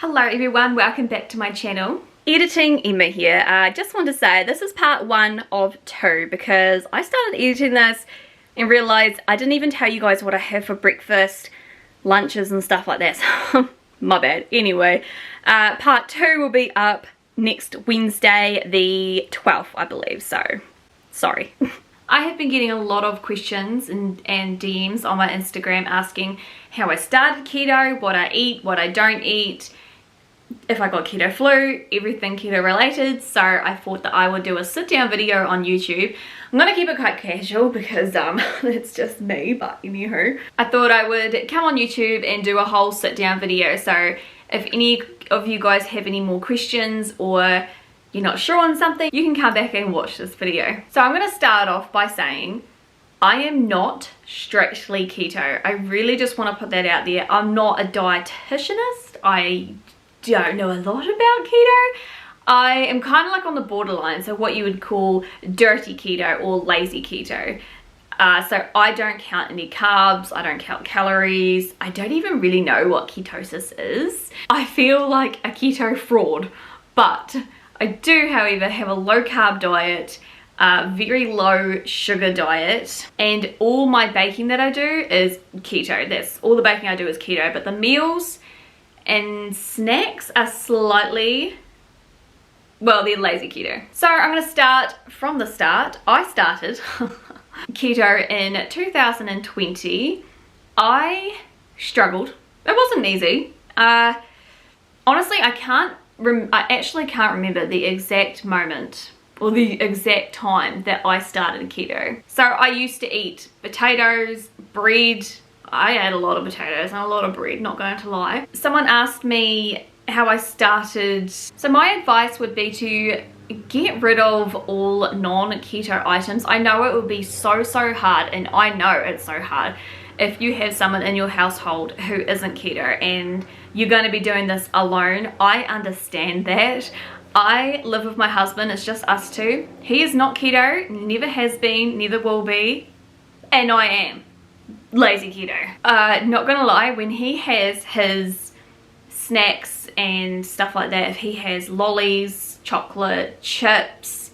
Hello everyone, welcome back to my channel. Editing Emma here. Just want to say this is part 1 of 2 because I started editing this and realised I didn't even tell you guys what I have for breakfast, lunches and stuff like that. So my bad. Anyway, part 2 will be up next Wednesday the 12th I believe, so sorry. I have been getting a lot of questions and DMs on my Instagram asking how I started keto, what I eat, what I don't eat, if I got keto flu, everything keto related. So I thought that I would do a sit down video on YouTube. I'm gonna keep it quite casual because it's just me, but anywho. I thought I would come on YouTube and do a whole sit down video. So if any of you guys have any more questions or you're not sure on something, you can come back and watch this video. So I'm gonna start off by saying I am not strictly keto. I really just want to put that out there. I'm not a dietitianist. I don't know a lot about keto. I am kind of like on the borderline, so what you would call dirty keto or lazy keto. So I don't count any carbs, I don't count calories, I don't even really know what ketosis is. I feel like a keto fraud, but I do, however, have a low carb diet, very low sugar diet, and all my baking that I do is keto. That's all the baking I do is keto, but the meals and snacks are slightly, well, they're lazy keto. So I'm going to start from the start. I started keto in 2020. I struggled. It wasn't easy. Honestly, I actually can't remember the exact moment or the exact time that I started keto. So I used to eat potatoes, bread. I ate a lot of potatoes and a lot of bread, not going to lie. Someone asked me how I started. So my advice would be to get rid of all non-keto items. I know it would be so hard, and I know it's so hard if you have someone in your household who isn't keto and you're going to be doing this alone. I understand that. I live with my husband, it's just us two. He is not keto, never has been, never will be, and I am lazy keto. Not gonna lie, when he has his snacks and stuff like that, if he has lollies, chocolate, chips,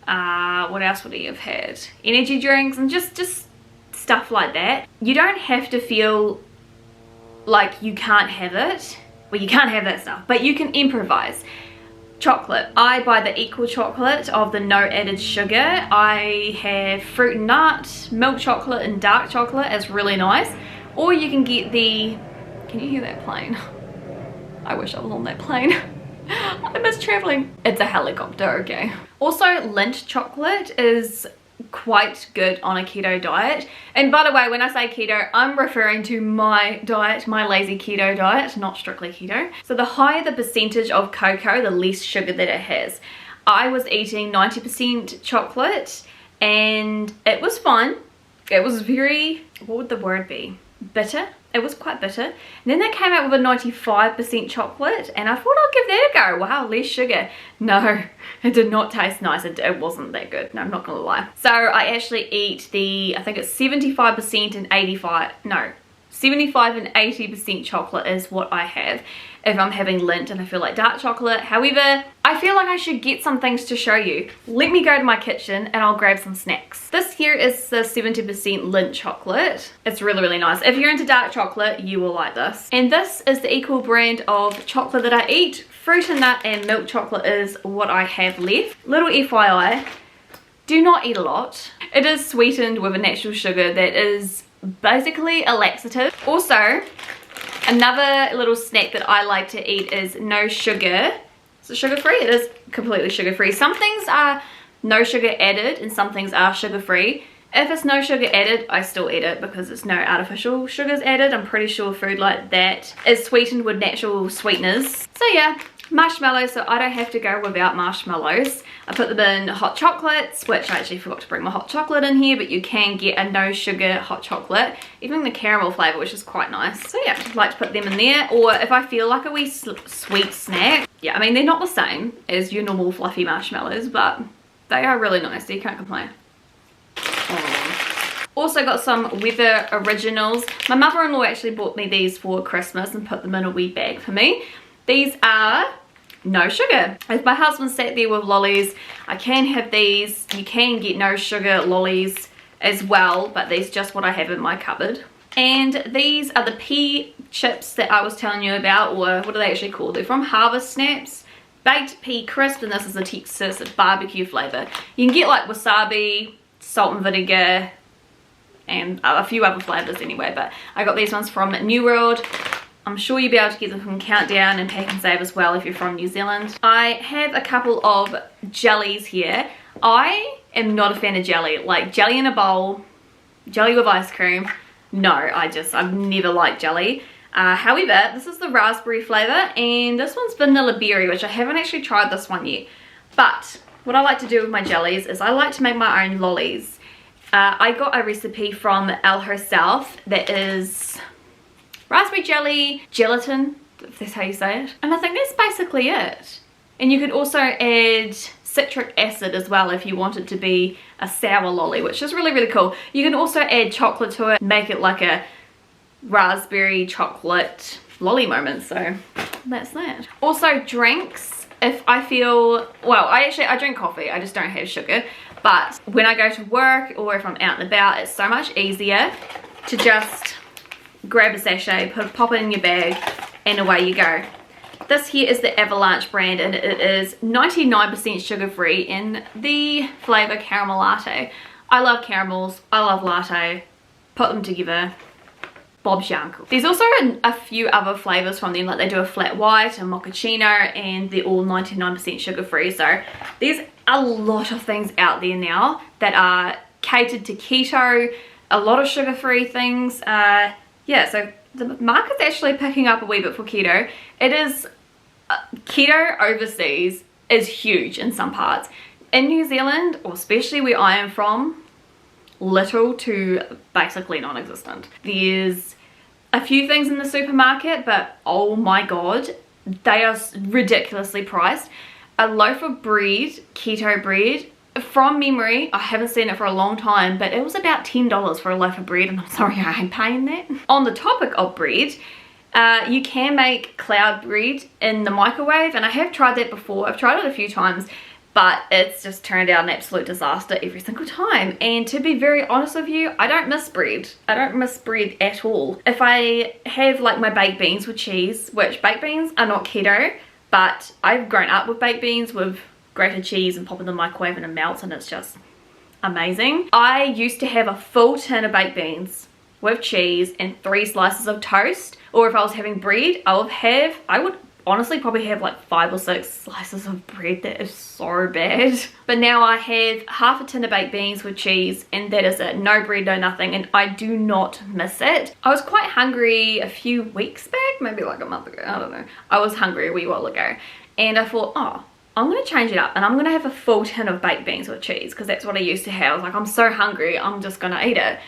what else would he have had? Energy drinks and just stuff like that. You don't have to feel like you can't have it. Well, you can't have that stuff, but you can improvise. Chocolate. I buy the equal chocolate of the no added sugar. I have fruit and nut, milk chocolate and dark chocolate. It's really nice. Or you can get the, can you hear that plane? I wish I was on that plane. I miss traveling. It's a helicopter, okay. Also, Lindt chocolate is quite good on a keto diet. And by the way, when I say keto, I'm referring to my diet, my lazy keto diet, not strictly keto. So the higher the percentage of cocoa, the less sugar that it has. I was eating 90% chocolate and it was fun. It was very, what would the word be? Bitter. It was quite bitter. And then they came out with a 95% chocolate and I thought I'll give that a go. Wow, less sugar. No, it did not taste nice. It wasn't that good. No, I'm not gonna lie. So I actually eat the, I think it's 75% and 85, no, 75 and 80% chocolate is what I have if I'm having Lindt and I feel like dark chocolate. However, I feel like I should get some things to show you. Let me go to my kitchen and I'll grab some snacks. This here is the 70% Lindt chocolate. It's really nice. If you're into dark chocolate, you will like this. And this is the equal brand of chocolate that I eat. Fruit and nut and milk chocolate is what I have left. Little FYI, do not eat a lot. It is sweetened with a natural sugar that is basically a laxative. Also, another little snack that I like to eat is no sugar. Is it sugar free? It is completely sugar free. Some things are no sugar added and some things are sugar free. If it's no sugar added, I still eat it because it's no artificial sugars added. I'm pretty sure food like that is sweetened with natural sweeteners. So yeah, marshmallows, so I don't have to go without marshmallows. I put them in hot chocolates, which I actually forgot to bring my hot chocolate in here, but you can get a no sugar hot chocolate, even the caramel flavour, which is quite nice. So yeah, I like to put them in there, or if I feel like a wee sweet snack. Yeah, I mean, they're not the same as your normal fluffy marshmallows, but they are really nice, so you can't complain. Also got some Weather Originals. My mother-in-law actually bought me these for Christmas and put them in a wee bag for me. These are no sugar. If my husband sat there with lollies, I can have these. You can get no sugar lollies as well, but these are just what I have in my cupboard. And these are the pea chips that I was telling you about, or what are they actually called? They're from Harvest Snaps. Baked pea crisp, and this is a Texas barbecue flavor. You can get like wasabi, salt and vinegar, and a few other flavors anyway, but I got these ones from New World. I'm sure you'll be able to get them from Countdown and Pack and Save as well if you're from New Zealand. I have a couple of jellies here. I am not a fan of jelly, like jelly in a bowl, jelly with ice cream. No, I've never liked jelly. However, this is the raspberry flavor, and this one's vanilla berry, which I haven't actually tried this one yet. But what I like to do with my jellies is I like to make my own lollies. I got a recipe from Elle herself that is raspberry jelly, gelatin, if that's how you say it. And I think that's basically it. And you could also add citric acid as well if you want it to be a sour lolly, which is really, really cool. You can also add chocolate to it, make it like a raspberry chocolate lolly moment. So that's that. Also drinks, if I feel, well, I drink coffee, I just don't have sugar. But when I go to work or if I'm out and about, it's so much easier to just grab a sachet, pop it in your bag, and away you go. This here is the Avalanche brand, and it is 99% sugar-free in the flavor caramel latte. I love caramels, I love latte, put them together, Bob's your uncle. There's also a few other flavors from them, like they do a flat white, a mochaccino, and they're all 99% sugar-free. So there's a lot of things out there now that are catered to keto, a lot of sugar-free things. Yeah, so the market's actually picking up a wee bit for keto. It is, keto overseas is huge in some parts. In New Zealand, or especially where I am from, little to basically non-existent. There's a few things in the supermarket, but oh my god, they are ridiculously priced. A loaf of bread, keto bread, from memory, I haven't seen it for a long time, but it was about $10 for a loaf of bread, and I'm sorry I ain't paying that. On the topic of bread, you can make cloud bread in the microwave, and I have tried that before. I've tried it a few times, but it's just turned out an absolute disaster every single time. And to be very honest with you, I don't miss bread. I don't miss bread at all. If I have like my baked beans with cheese, which baked beans are not keto, but I've grown up with baked beans with grated cheese and pop it in the microwave and it melts and it's just amazing. I used to have a full tin of baked beans with cheese and 3 slices of toast, or if I was having bread, I would honestly probably have like 5 or 6 slices of bread. That is so bad. But now I have half a tin of baked beans with cheese, and that is it. No bread, no nothing, and I do not miss it. I was quite hungry a few weeks back, maybe like a month ago, I don't know. I was hungry a wee while ago, and I thought, oh, I'm going to change it up and I'm going to have a full tin of baked beans with cheese, because that's what I used to have. I was like, I'm so hungry, I'm just going to eat it.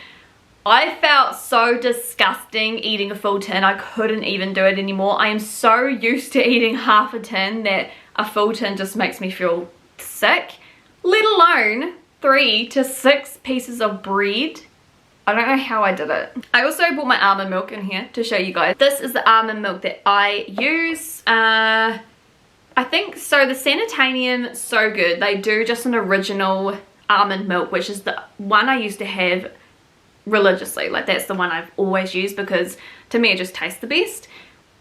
I felt so disgusting eating a full tin. I couldn't even do it anymore. I am so used to eating half a tin that a full tin just makes me feel sick, let alone 3 to 6 pieces of bread. I don't know how I did it. I also bought my almond milk in here to show you guys. This is the almond milk that I use. I think so. The Sanitarium, so good. They do just an original almond milk, which is the one I used to have religiously. Like, that's the one I've always used, because to me it just tastes the best.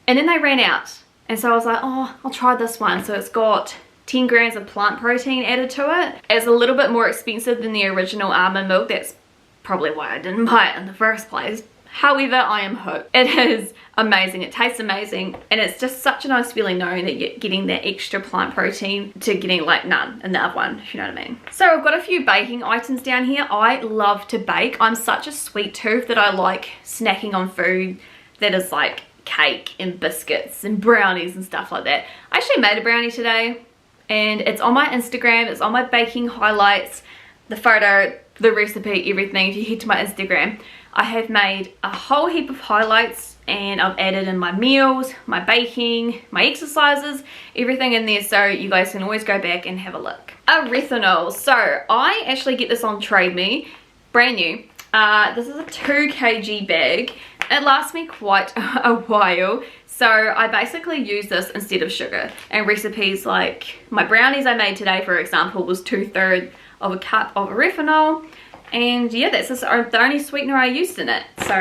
And then they ran out, and so I was like, oh, I'll try this one. So it's got 10 grams of plant protein added to it. It's a little bit more expensive than the original almond milk. That's probably why I didn't buy it in the first place. However, I am hooked. It is amazing. It tastes amazing, and it's just such a nice feeling knowing that you're getting that extra plant protein to getting like none in the other one, if you know what I mean. So I've got a few baking items down here. I love to bake. I'm such a sweet tooth that I like snacking on food that is like cake and biscuits and brownies and stuff like that. I actually made a brownie today, and it's on my Instagram. It's on my baking highlights, the photo, the recipe, everything. If you head to my Instagram, I have made a whole heap of highlights, and I've added in my meals, my baking, my exercises, everything in there, so you guys can always go back and have a look. Erythritol. So I actually get this on Trade Me, brand new. This is a 2 kg bag. It lasts me quite a while. So I basically use this instead of sugar. And recipes like my brownies I made today, for example, was 2/3 of a cup of oregano. And yeah, that's just the only sweetener I used in it. So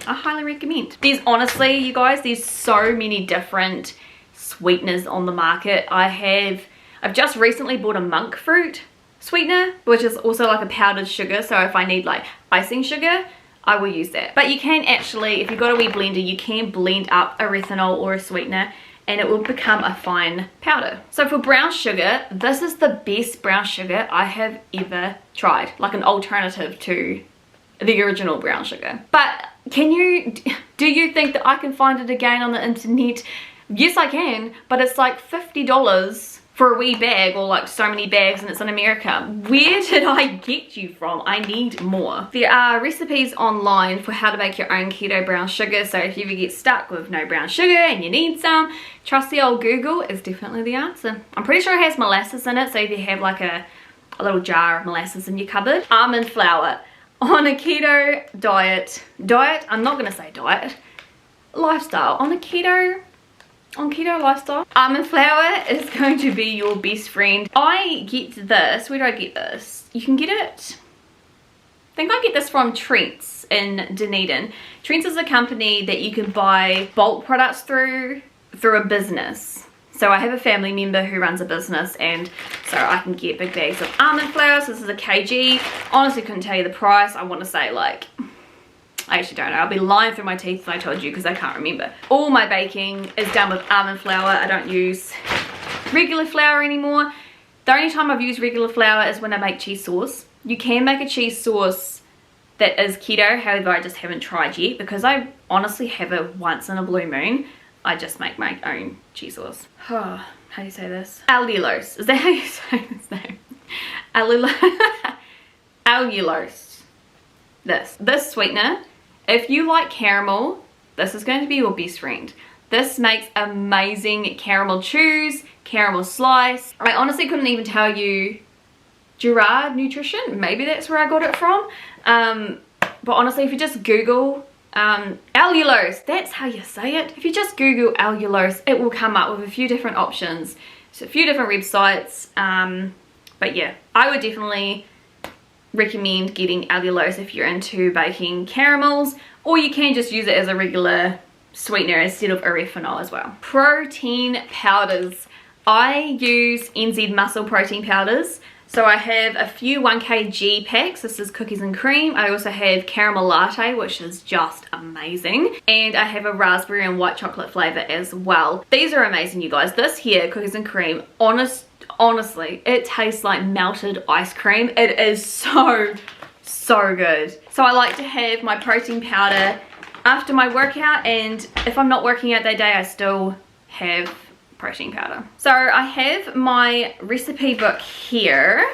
I highly recommend. There's honestly, you guys, there's so many different sweeteners on the market. I've just recently bought a monk fruit sweetener, which is also like a powdered sugar. So if I need like icing sugar, I will use that. But you can actually, if you've got a wee blender, you can blend up erythanol or a sweetener and it will become a fine powder. So for brown sugar, this is the best brown sugar I have ever tried. Like an alternative to the original brown sugar. But do you think that I can find it again on the internet? Yes, I can, but it's like $50 for a wee bag, or like so many bags, and it's in America. Where did I get you from? I need more. There are recipes online for how to make your own keto brown sugar, so if you ever get stuck with no brown sugar and you need some, trusty old Google is definitely the answer. I'm pretty sure it has molasses in it, so if you have like a little jar of molasses in your cupboard. Almond flour. On a keto diet, I'm not gonna say diet, lifestyle, on keto lifestyle, almond flour is going to be your best friend. I get this, where do I get this? You can get it, I think I get this from Trent's in Dunedin. Trent's is a company that you can buy bulk products through a business. So I have a family member who runs a business, and so I can get big bags of almond flour. So this is a kg. Honestly, couldn't tell you the price. I want to say like, I actually don't know. I'll be lying through my teeth if I told you, because I can't remember. All my baking is done with almond flour. I don't use regular flour anymore. The only time I've used regular flour is when I make cheese sauce. You can make a cheese sauce that is keto, however I just haven't tried yet, because I honestly have it once in a blue moon. I just make my own cheese sauce. Oh, how do you say this? Allulose. Is that how you say this name? Allulose. This sweetener, if you like caramel, this is going to be your best friend. This makes amazing caramel chews, caramel slice. I honestly couldn't even tell you. Gerard Nutrition, maybe that's where I got it from. But honestly, if you just Google allulose, that's how you say it. If you just Google allulose, it will come up with a few different options. So a few different websites. But yeah, I would definitely recommend getting allulose if you're into baking caramels, or you can just use it as a regular sweetener instead of oregano as well. Protein powders. I use NZ Muscle protein powders. So I have a few 1 kg packs. This is cookies and cream. I also have caramel latte, which is just amazing. And I have a raspberry and white chocolate flavor as well. These are amazing, you guys. This here, cookies and cream, honestly, it tastes like melted ice cream. It is so good. So I like to have my protein powder after my workout, and if I'm not working out that day, I still have protein powder. So I have my recipe book here.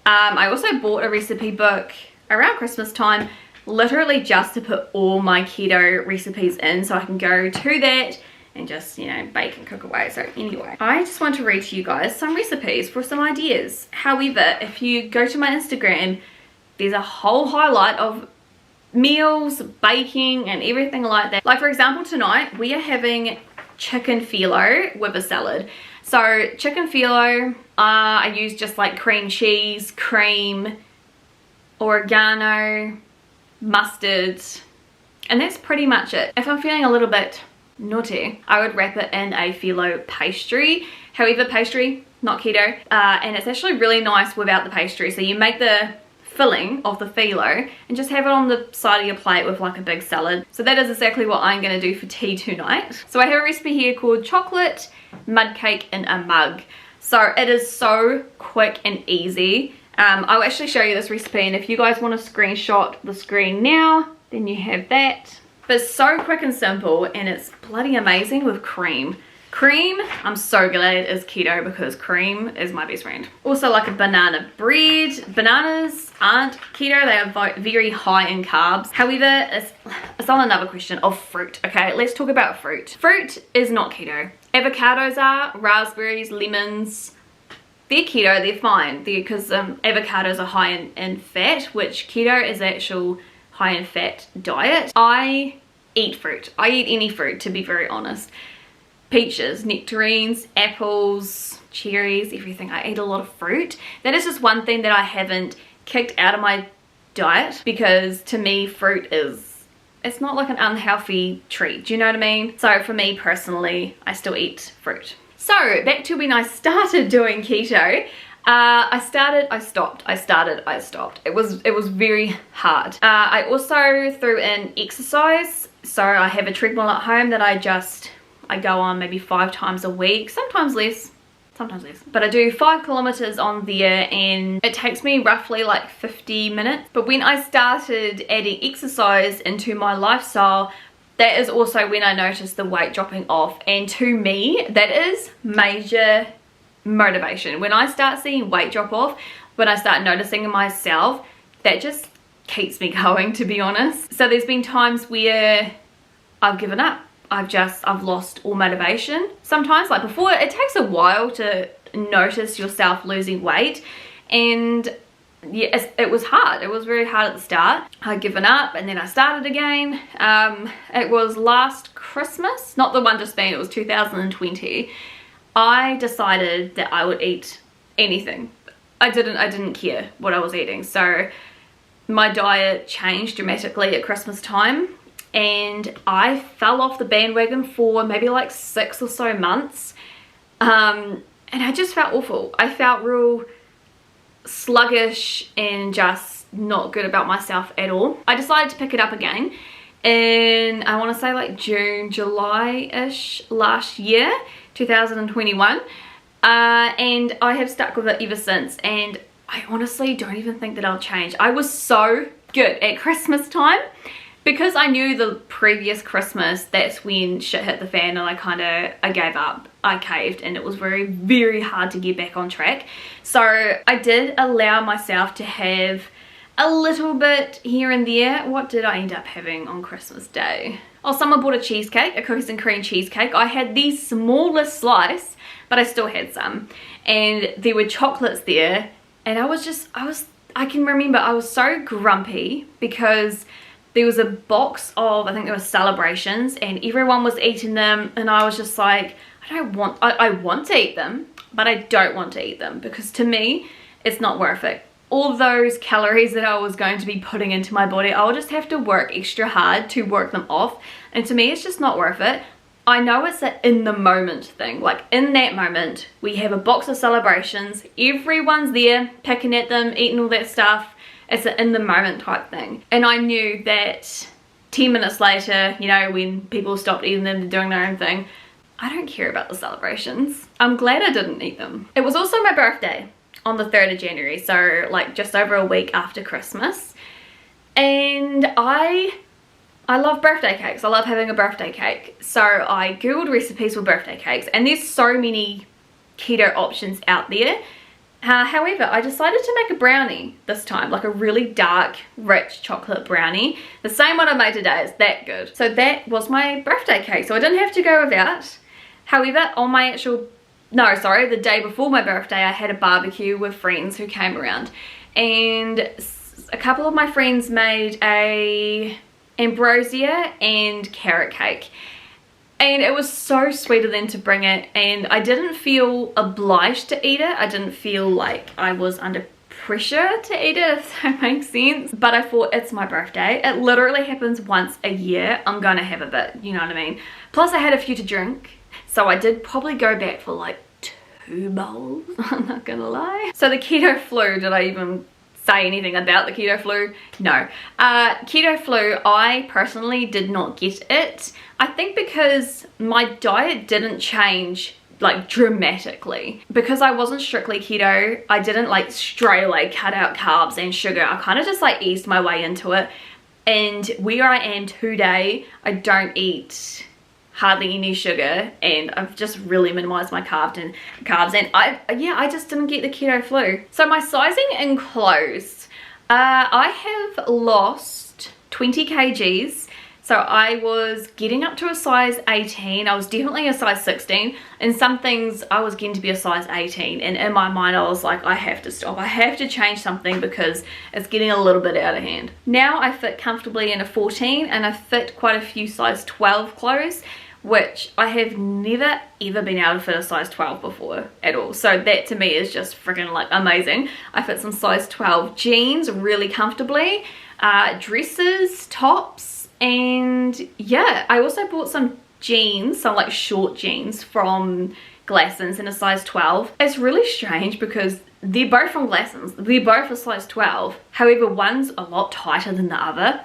I also bought a recipe book around Christmas time, literally just to put all my keto recipes in, so I can go to that and just, you know, bake and cook away. So anyway, I just want to read to you guys some recipes for some ideas. However, if you go to my Instagram, there's a whole highlight of meals, baking, and everything like that. Like for example, tonight we are having chicken phyllo with a salad. So chicken phyllo, I use just like cream cheese, cream, oregano, mustard, and that's pretty much it. If I'm feeling a little bit naughty, I would wrap it in a phyllo pastry. However, pastry, not keto, and it's actually really nice without the pastry. So you make the filling of the phyllo and just have it on the side of your plate with like a big salad. So that is exactly what I'm going to do for tea tonight. So I have a recipe here called chocolate mud cake in a mug. So it is so quick and easy. I'll actually show you this recipe, and if you guys want to screenshot the screen now, then you have that. But it's so quick and simple, and it's bloody amazing with cream. Cream, I'm so glad it is keto, because cream is my best friend. Also like a banana bread. Bananas aren't keto, they are very high in carbs. However, it's on another question of fruit. Okay, let's talk about fruit. Fruit is not keto. Avocados are, raspberries, lemons, they're keto, they're fine. Because avocados are high in fat, which keto is actual high high in fat diet. I eat fruit. I eat any fruit, to be very honest. Peaches, nectarines, apples, cherries, everything. I eat a lot of fruit. That is just one thing that I haven't kicked out of my diet, because to me fruit is, it's not like an unhealthy treat, do you know what I mean? So for me personally, I still eat fruit. So back to when I started doing keto. I started, I stopped, I started, I stopped. It was very hard. I also threw in exercise. So I have a treadmill at home that I go on maybe 5 times a week, sometimes less. But I do 5 kilometers on there, and it takes me roughly like 50 minutes. But when I started adding exercise into my lifestyle, that is also when I noticed the weight dropping off. And to me, that is major motivation. When I start seeing weight drop off, when I start noticing in myself, that just keeps me going, to be honest. So there's been times where I've given up. I've lost all motivation. Sometimes, like before, it takes a while to notice yourself losing weight, and yeah, it was hard. It was very hard at the start. I'd given up, and then I started again. It was last Christmas, not the one just been, it was 2020. I decided that I would eat anything. I didn't care what I was eating. So my diet changed dramatically at Christmas time, and I fell off the bandwagon for maybe like 6 or so months, and I just felt awful. I felt real sluggish and just not good about myself at all. I decided to pick it up again in, I want to say like June, July-ish last year, 2021, and I have stuck with it ever since, and I honestly don't even think that I'll change. I was so good at Christmas time. Because I knew the previous Christmas, that's when shit hit the fan, and I gave up. I caved, and it was very, very hard to get back on track. So I did allow myself to have a little bit here and there. What did I end up having on Christmas Day? Oh, someone bought a cheesecake, a cookies and cream cheesecake. I had the smallest slice, but I still had some. And there were chocolates there, and I can remember I was so grumpy because there was a box of, I think there were celebrations, and everyone was eating them, and I was just like, I want to eat them, but I don't want to eat them, because to me, it's not worth it. All those calories that I was going to be putting into my body, I would just have to work extra hard to work them off, and to me, it's just not worth it. I know it's an in the moment thing, like in that moment, we have a box of celebrations, everyone's there, picking at them, eating all that stuff. It's an in the moment type thing. And I knew that 10 minutes later, you know, when people stopped eating them, doing their own thing, I don't care about the celebrations. I'm glad I didn't eat them. It was also my birthday on the 3rd of January, so like just over a week after Christmas. And I love birthday cakes. I love having a birthday cake. So I googled recipes for birthday cakes, and there's so many keto options out there. However, I decided to make a brownie this time, like a really dark, rich chocolate brownie. The same one I made today, is that good. So that was my birthday cake, so I didn't have to go without. However, on my the day before my birthday, I had a barbecue with friends who came around. And a couple of my friends made a ambrosia and carrot cake. And it was so sweet of them to bring it, and I didn't feel obliged to eat it. I didn't feel like I was under pressure to eat it, if that makes sense. But I thought, it's my birthday. It literally happens once a year. I'm gonna have a bit, you know what I mean? Plus I had a few to drink, so I did probably go back for like 2 bowls, I'm not gonna lie. So the keto flu, did I even say anything about the keto flu? No. Keto flu, I personally did not get it. I think because my diet didn't change like dramatically. Because I wasn't strictly keto, I didn't like straight away cut out carbs and sugar. I kind of just like eased my way into it. And where I am today, I don't eat hardly any sugar, and I've just really minimized my carbs, and I just didn't get the keto flu. So my sizing in clothes, I have lost 20 kgs. So So I was getting up to a size 18. I was definitely a size 16. In some things I was getting to be a size 18, and in my mind I was like, I have to stop. I have to change something because it's getting a little bit out of hand. Now I fit comfortably in a 14, and I fit quite a few size 12 clothes, which I have never ever been able to fit a size 12 before at all. So that to me is just freaking like amazing. I fit some size 12 jeans really comfortably, dresses, tops, and yeah, I also bought some jeans, some like short jeans from Glassons in a size 12. It's really strange because they're both from Glassons, they're both a size 12, however one's a lot tighter than the other.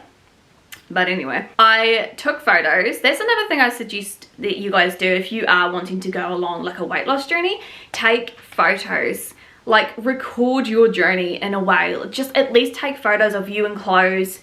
But anyway, I took photos. That's another thing I suggest that you guys do if you are wanting to go along like a weight loss journey. Take photos, like record your journey in a way. Just at least take photos of you in clothes,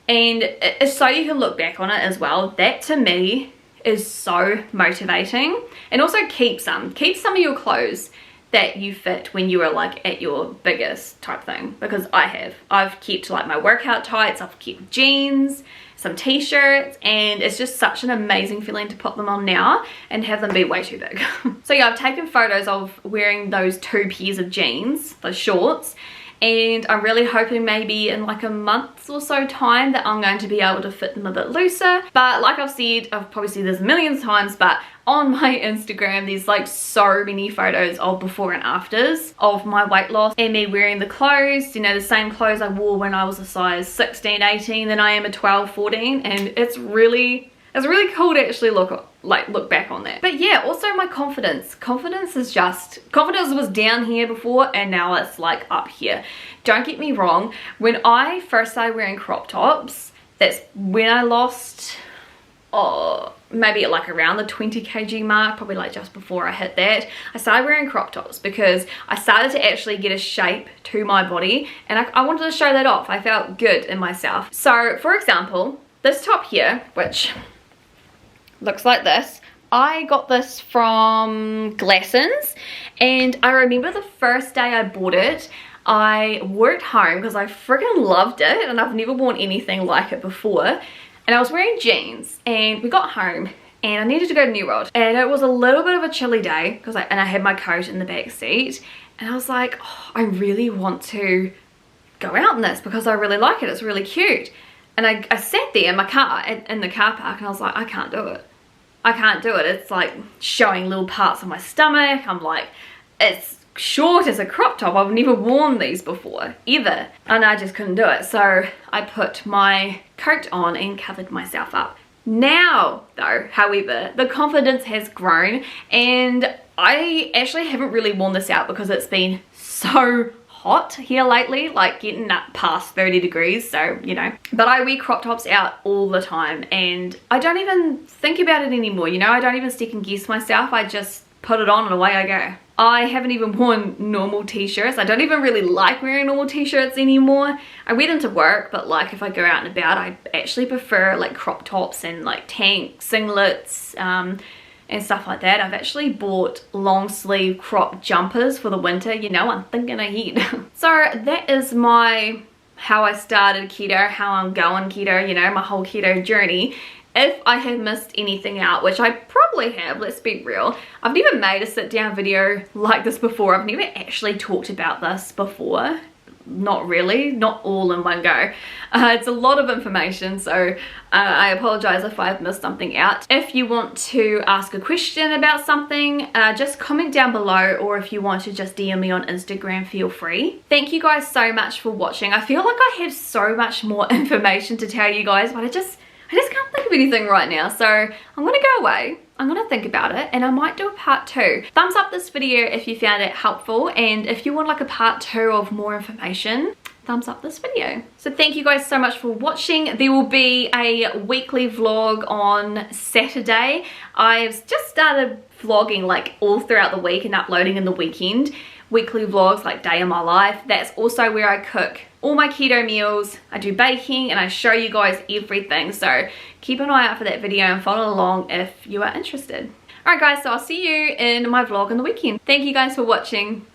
and so you can look back on it as well. That to me is so motivating. And also keep some of your clothes that you fit when you were like at your biggest type thing, because I've kept like my workout tights, I've kept jeans, some t-shirts, and it's just such an amazing feeling to put them on now and have them be way too big. So yeah, I've taken photos of wearing those 2 pairs of jeans, those shorts, and I'm really hoping maybe in like a month or so time that I'm going to be able to fit them a bit looser. But like I've said, I've probably said this millions of times, but on my Instagram there's like so many photos of before and afters of my weight loss and me wearing the clothes, you know, the same clothes I wore when I was a size 16, 18 than I am a 12, 14, and it's really cool to actually look back on that. But yeah, also my confidence was down here before, and now it's like up here. Don't get me wrong, when I first started wearing crop tops, that's when I lost, maybe like around the 20 kg mark, probably like just before I hit that. I started wearing crop tops because I started to actually get a shape to my body, and I wanted to show that off. I felt good in myself. So for example, this top here, which looks like this, I got this from Glassons, and I remember the first day I bought it, I wore it home because I freaking loved it, and I've never worn anything like it before. And I was wearing jeans, and we got home and I needed to go to New World, and it was a little bit of a chilly day because I had my coat in the back seat, and I was like, oh, I really want to go out in this because I really like it, it's really cute. And I sat there in my car, in the car park, and I was like, I can't do it. I can't do it. It's like showing little parts of my stomach. I'm like, it's short as a crop top. I've never worn these before, ever. And I just couldn't do it. So I put my coat on and covered myself up. Now, though, however, the confidence has grown, and I actually haven't really worn this out because it's been so hot here lately, like getting up past 30 degrees, so you know. But I wear crop tops out all the time, and I don't even think about it anymore, you know. I don't even second guess myself. I just put it on and away I go. I haven't even worn normal t-shirts. I don't even really like wearing normal t-shirts anymore. I wear them to work, but like if I go out and about, I actually prefer like crop tops and like tank singlets, and stuff like that. I've actually bought long sleeve crop jumpers for the winter, you know, I'm thinking ahead. So that is my how I started keto, how I'm going keto, you know, my whole keto journey. If I have missed anything out, which I probably have, let's be real, I've never made a sit down video like this before. I've never actually talked about this before. Not really, not all in one go. It's a lot of information, so I apologize if I've missed something out. If you want to ask a question about something, just comment down below, or if you want to just DM me on Instagram, feel free. Thank you guys so much for watching. I feel like I have so much more information to tell you guys, but I just can't think of anything right now. So I'm gonna go away, I'm gonna think about it, and I might do a part 2. Thumbs up this video if you found it helpful, and if you want like a part 2 of more information, thumbs up this video. So thank you guys so much for watching. There will be a weekly vlog on Saturday. I've just started vlogging like all throughout the week and uploading in the weekend. Weekly vlogs like day in my life. That's also where I cook all my keto meals, I do baking, and I show you guys everything. So keep an eye out for that video and follow along if you are interested. Alright guys, so I'll see you in my vlog on the weekend. Thank you guys for watching.